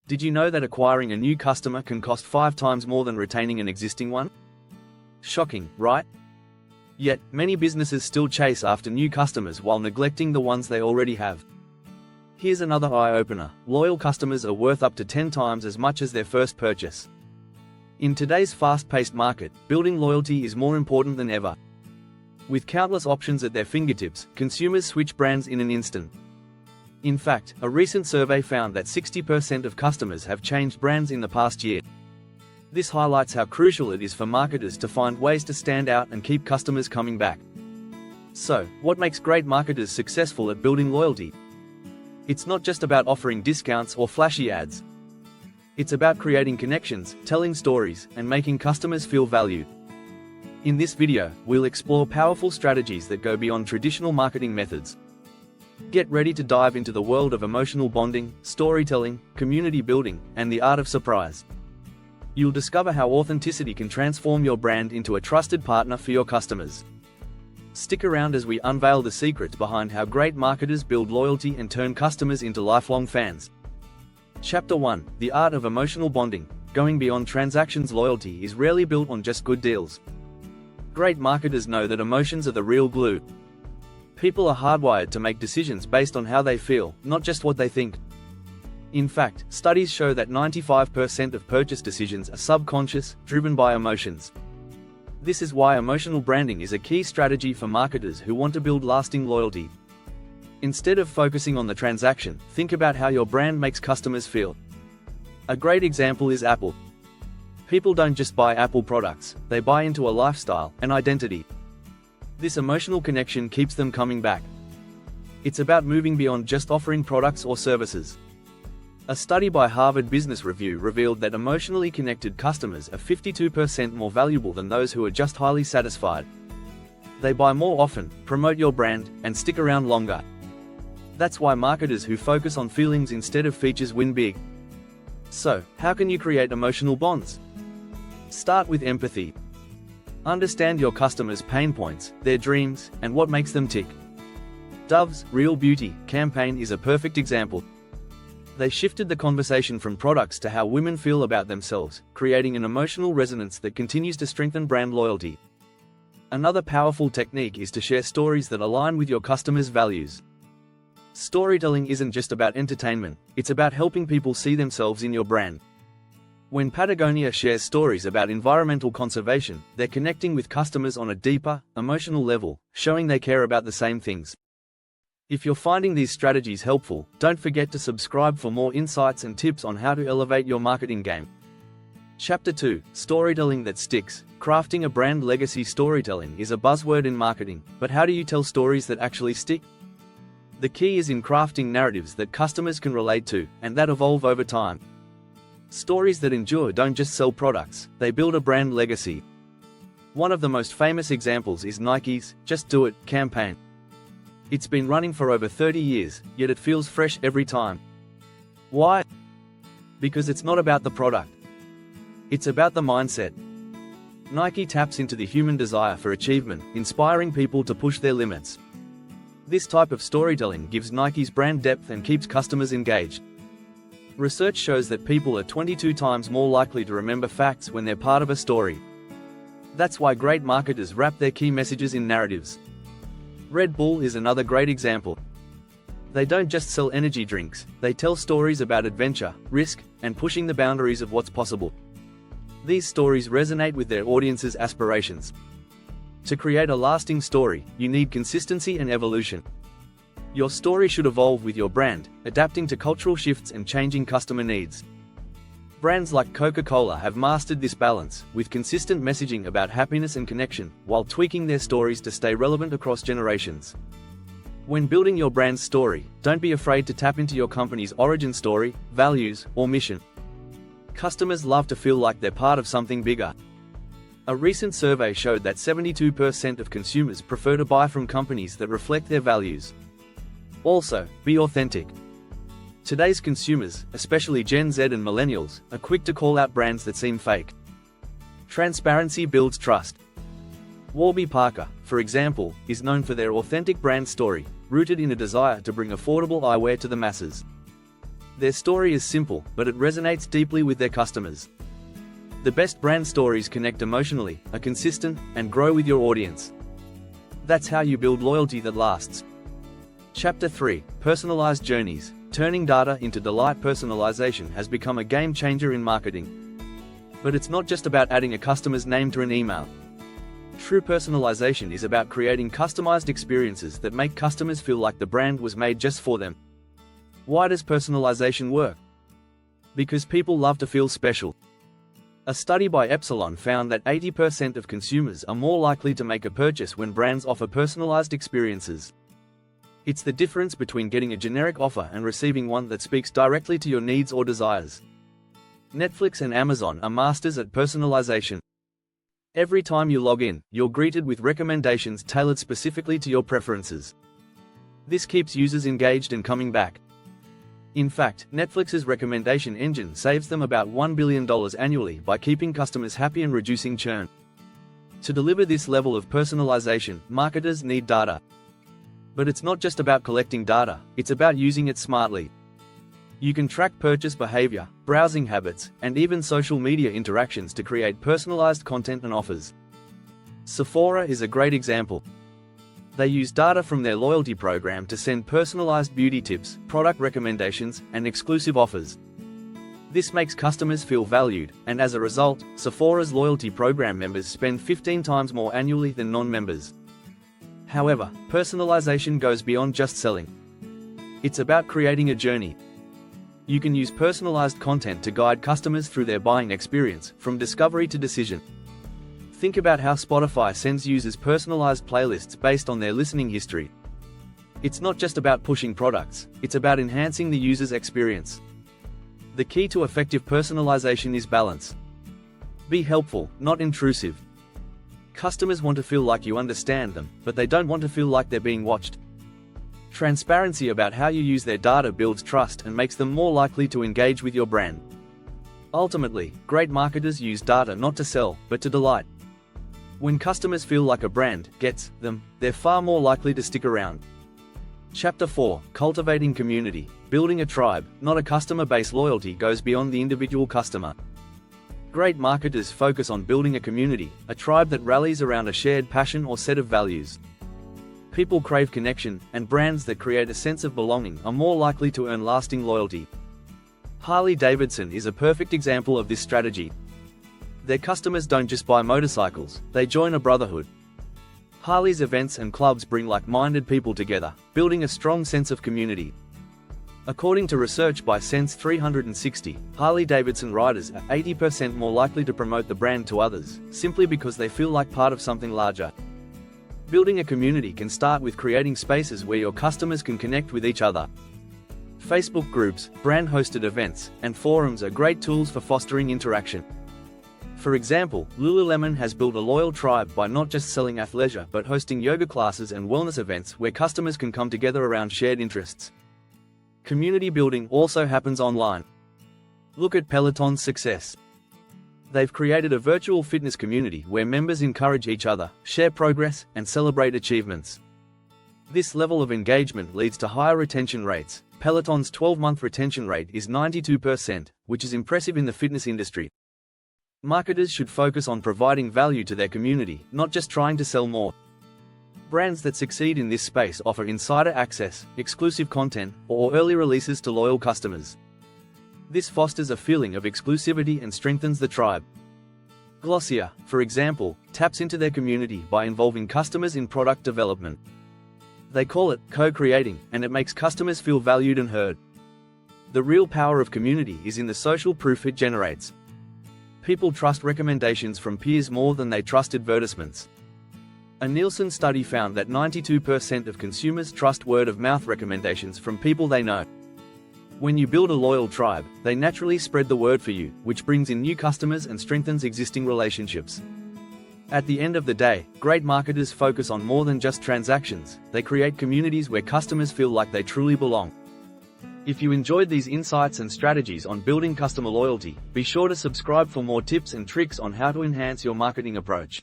Did you know that acquiring a new customer can cost 5 times more than retaining an existing one? Shocking, right? Yet, many businesses still chase after new customers while neglecting the ones they already have. Here's another eye-opener: loyal customers are worth up to 10 times as much as their first purchase. In today's fast-paced market, building loyalty is more important than ever. With countless options at their fingertips, consumers switch brands in an instant. In fact, a recent survey found that 60% of customers have changed brands in the past year. This highlights how crucial it is for marketers to find ways to stand out and keep customers coming back. So, what makes great marketers successful at building loyalty? It's not just about offering discounts or flashy ads. It's about creating connections, telling stories, and making customers feel valued. In this video, we'll explore powerful strategies that go beyond traditional marketing methods. Get ready to dive into the world of emotional bonding, storytelling, community building, and the art of surprise. You'll discover how authenticity can transform your brand into a trusted partner for your customers. Stick around as we unveil the secrets behind how great marketers build loyalty and turn customers into lifelong fans. Chapter 1: The Art of Emotional Bonding. Going beyond transactions. Loyalty is rarely built on just good deals. Great marketers know that emotions are the real glue. People are hardwired to make decisions based on how they feel, not just what they think. In fact, studies show that 95% of purchase decisions are subconscious, driven by emotions. This is why emotional branding is a key strategy for marketers who want to build lasting loyalty. Instead of focusing on the transaction, think about how your brand makes customers feel. A great example is Apple. People don't just buy Apple products, they buy into a lifestyle, an identity. This emotional connection keeps them coming back. It's about moving beyond just offering products or services. A study by Harvard Business Review revealed that emotionally connected customers are 52% more valuable than those who are just highly satisfied. They buy more often, promote your brand, and stick around longer. That's why marketers who focus on feelings instead of features win big. So, how can you create emotional bonds? Start with empathy. Understand your customers' pain points, their dreams, and what makes them tick. Dove's Real Beauty campaign is a perfect example. They shifted the conversation from products to how women feel about themselves, creating an emotional resonance that continues to strengthen brand loyalty. Another powerful technique is to share stories that align with your customers' values. Storytelling isn't just about entertainment, it's about helping people see themselves in your brand. When Patagonia shares stories about environmental conservation, they're connecting with customers on a deeper, emotional level, showing they care about the same things. If you're finding these strategies helpful, don't forget to subscribe for more insights and tips on how to elevate your marketing game. Chapter 2: Storytelling that Sticks. Crafting a brand legacy. Storytelling is a buzzword in marketing, but how do you tell stories that actually stick? The key is in crafting narratives that customers can relate to, and that evolve over time. Stories that endure don't just sell products, they build a brand legacy. One of the most famous examples is Nike's "Just Do It" campaign. It's been running for over 30 years, yet it feels fresh every time. Why? Because it's not about the product. It's about the mindset. Nike taps into the human desire for achievement, inspiring people to push their limits. This type of storytelling gives Nike's brand depth and keeps customers engaged. Research shows that people are 22 times more likely to remember facts when they're part of a story. That's why great marketers wrap their key messages in narratives. Red Bull is another great example. They don't just sell energy drinks, they tell stories about adventure, risk, and pushing the boundaries of what's possible. These stories resonate with their audience's aspirations. To create a lasting story, you need consistency and evolution. Your story should evolve with your brand, adapting to cultural shifts and changing customer needs. Brands like Coca-Cola have mastered this balance, with consistent messaging about happiness and connection, while tweaking their stories to stay relevant across generations. When building your brand's story, don't be afraid to tap into your company's origin story, values, or mission. Customers love to feel like they're part of something bigger. A recent survey showed that 72% of consumers prefer to buy from companies that reflect their values. Also, be authentic. Today's consumers, especially Gen Z and millennials, are quick to call out brands that seem fake. Transparency builds trust. Warby Parker, for example, is known for their authentic brand story, rooted in a desire to bring affordable eyewear to the masses. Their story is simple, but it resonates deeply with their customers. The best brand stories connect emotionally, are consistent, and grow with your audience. That's how you build loyalty that lasts. Chapter 3: Personalized Journeys. Turning data into delight. Personalization has become a game changer in marketing. But it's not just about adding a customer's name to an email. True personalization is about creating customized experiences that make customers feel like the brand was made just for them. Why does personalization work? Because people love to feel special. A study by Epsilon found that 80% of consumers are more likely to make a purchase when brands offer personalized experiences. It's the difference between getting a generic offer and receiving one that speaks directly to your needs or desires. Netflix and Amazon are masters at personalization. Every time you log in, you're greeted with recommendations tailored specifically to your preferences. This keeps users engaged and coming back. In fact, Netflix's recommendation engine saves them about $1 billion annually by keeping customers happy and reducing churn. To deliver this level of personalization, marketers need data. But it's not just about collecting data, it's about using it smartly. You can track purchase behavior, browsing habits, and even social media interactions to create personalized content and offers. Sephora is a great example. They use data from their loyalty program to send personalized beauty tips, product recommendations, and exclusive offers. This makes customers feel valued, and as a result, Sephora's loyalty program members spend 15 times more annually than non-members. However, personalization goes beyond just selling. It's about creating a journey. You can use personalized content to guide customers through their buying experience, from discovery to decision. Think about how Spotify sends users personalized playlists based on their listening history. It's not just about pushing products, it's about enhancing the user's experience. The key to effective personalization is balance. Be helpful, not intrusive. Customers want to feel like you understand them, but they don't want to feel like they're being watched. Transparency about how you use their data builds trust and makes them more likely to engage with your brand. Ultimately, great marketers use data not to sell, but to delight. When customers feel like a brand gets them, they're far more likely to stick around. Chapter 4: Cultivating Community. Building a tribe, not a customer base. Loyalty goes beyond the individual customer. Great marketers focus on building a community, a tribe that rallies around a shared passion or set of values. People crave connection, and brands that create a sense of belonging are more likely to earn lasting loyalty. Harley-Davidson is a perfect example of this strategy. Their customers don't just buy motorcycles, they join a brotherhood. Harley's events and clubs bring like-minded people together, building a strong sense of community. According to research by Sense 360, Harley-Davidson riders are 80% more likely to promote the brand to others, simply because they feel like part of something larger. Building a community can start with creating spaces where your customers can connect with each other. Facebook groups, brand-hosted events, and forums are great tools for fostering interaction. For example, Lululemon has built a loyal tribe by not just selling athleisure but hosting yoga classes and wellness events where customers can come together around shared interests. Community building also happens online. Look at Peloton's success. They've created a virtual fitness community where members encourage each other, share progress, and celebrate achievements. This level of engagement leads to higher retention rates. Peloton's 12-month retention rate is 92%, which is impressive in the fitness industry. Marketers should focus on providing value to their community, not just trying to sell more. Brands that succeed in this space offer insider access, exclusive content, or early releases to loyal customers. This fosters a feeling of exclusivity and strengthens the tribe. Glossier, for example, taps into their community by involving customers in product development. They call it co-creating, and it makes customers feel valued and heard. The real power of community is in the social proof it generates. People trust recommendations from peers more than they trust advertisements. A Nielsen study found that 92% of consumers trust word-of-mouth recommendations from people they know. When you build a loyal tribe, they naturally spread the word for you, which brings in new customers and strengthens existing relationships. At the end of the day, great marketers focus on more than just transactions. They create communities where customers feel like they truly belong. If you enjoyed these insights and strategies on building customer loyalty, be sure to subscribe for more tips and tricks on how to enhance your marketing approach.